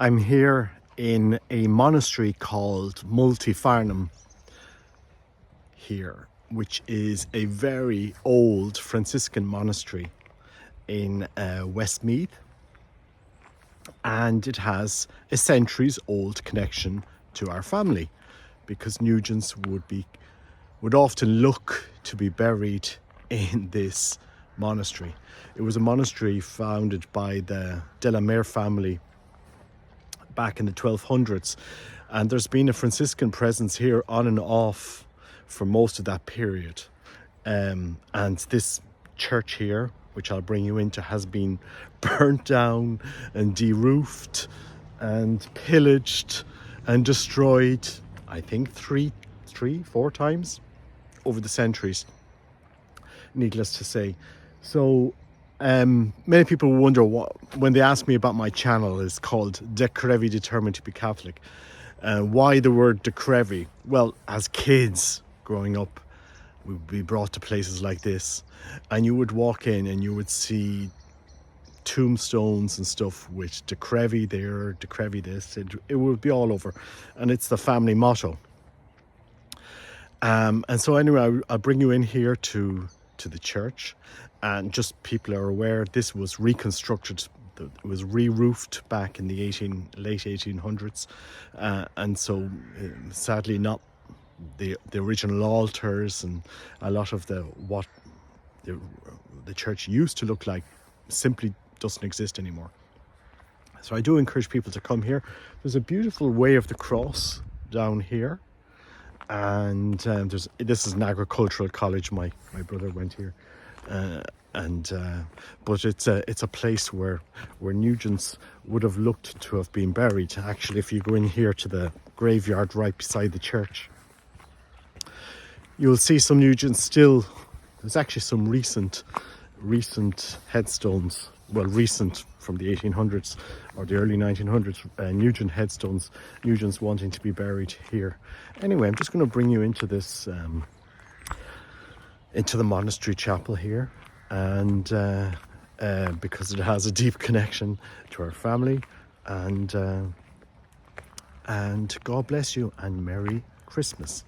I'm here in a monastery called Multifarnham here, which is a very old Franciscan monastery in Westmeath, and it has a centuries old connection to our family because Nugents would often look to be buried in this monastery. It was a monastery founded by the De la Mare family back in the 1200s, and there's been a Franciscan presence here on and off for most of that period. And this church here, which I'll bring you into, has been burnt down and de-roofed and pillaged and destroyed, I think four times over the centuries, needless to say. So many people wonder when they ask me about my channel. It's called Decrevi, Determined to be Catholic. Why the word Decrevi? Well, as kids growing up, we would be brought to places like this, and you would walk in and you would see tombstones and stuff with Decrevi there, Decrevi this. It would be all over, and it's the family motto. And so anyway, I'll bring you in here to the church, and just people are aware this was reconstructed. It was re-roofed back in the late 1800s, and so sadly not the original altars and a lot of what the church used to look like simply doesn't exist anymore. So I do encourage people to come here. There's a beautiful Way of the Cross down here, and this is an agricultural college. My brother went here, but it's a place where Nugents would have looked to have been buried. Actually, if you go in here to the graveyard right beside the church, you'll see some Nugents still. There's actually some recent headstones. Well, recent from the 1800s or the early 1900s, Nugent headstones, Nugents wanting to be buried here. Anyway, I'm just going to bring you into this, into the monastery chapel here, and because it has a deep connection to our family, and God bless you and Merry Christmas.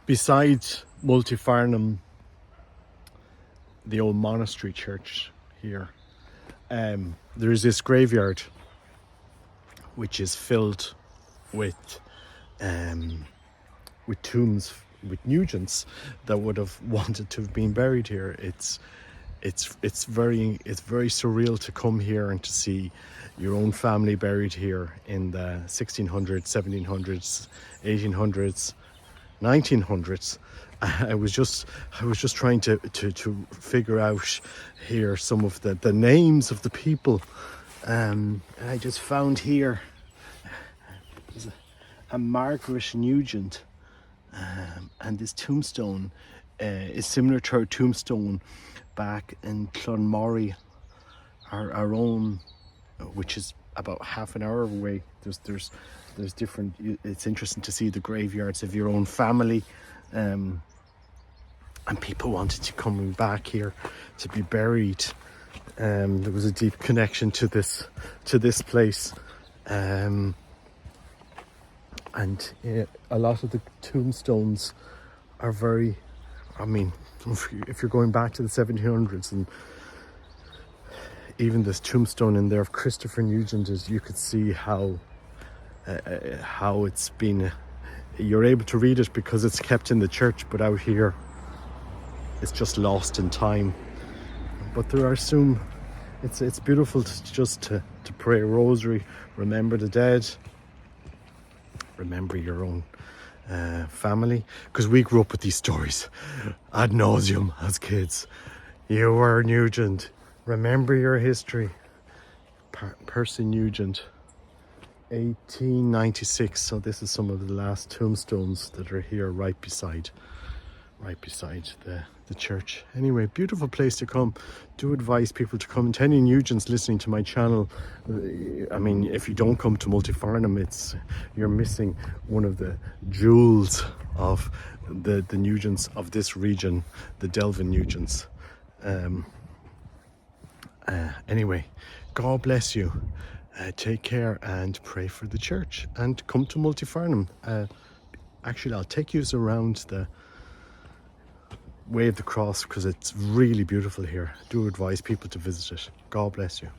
beside Multifarnham, the old monastery church here, there is this graveyard which is filled with tombs with Nugents that would have wanted to have been buried here. It's very surreal to come here and to see your own family buried here in the 1600s, 1700s, 1800s, 1900s. I was just trying to figure out here some of the names of the people. I just found here a Margaret Nugent, and this tombstone is similar to our tombstone back in Clonmorry, our own, which is about half an hour away. There's different. It's interesting to see the graveyards of your own family, and people wanted to come back here to be buried. There was a deep connection to this place, and a lot of the tombstones are very. I mean, if you're going back to the 1700s, and even this tombstone in there of Christopher Nugent, is you could see how it's been. You're able to read it because it's kept in the church, but out here it's just lost in time. But there are some. It's beautiful to pray a rosary, remember the dead, remember your own family, because we grew up with these stories ad nauseum as kids. You were Nugent, remember your history. Percy Nugent, 1896. So this is some of the last tombstones that are here right beside the church. Anyway, beautiful place to come. Do advise people to come. And to any Nugents listening to my channel, I mean, if you don't come to Multifarnham, you're missing one of the jewels of the Nugents of this region, the Delvin Nugents. Anyway, God bless you. Take care and pray for the church, and come to Multifarnham. Actually, I'll take you around the Way of the Cross, because it's really beautiful here. Do advise people to visit it. God bless you.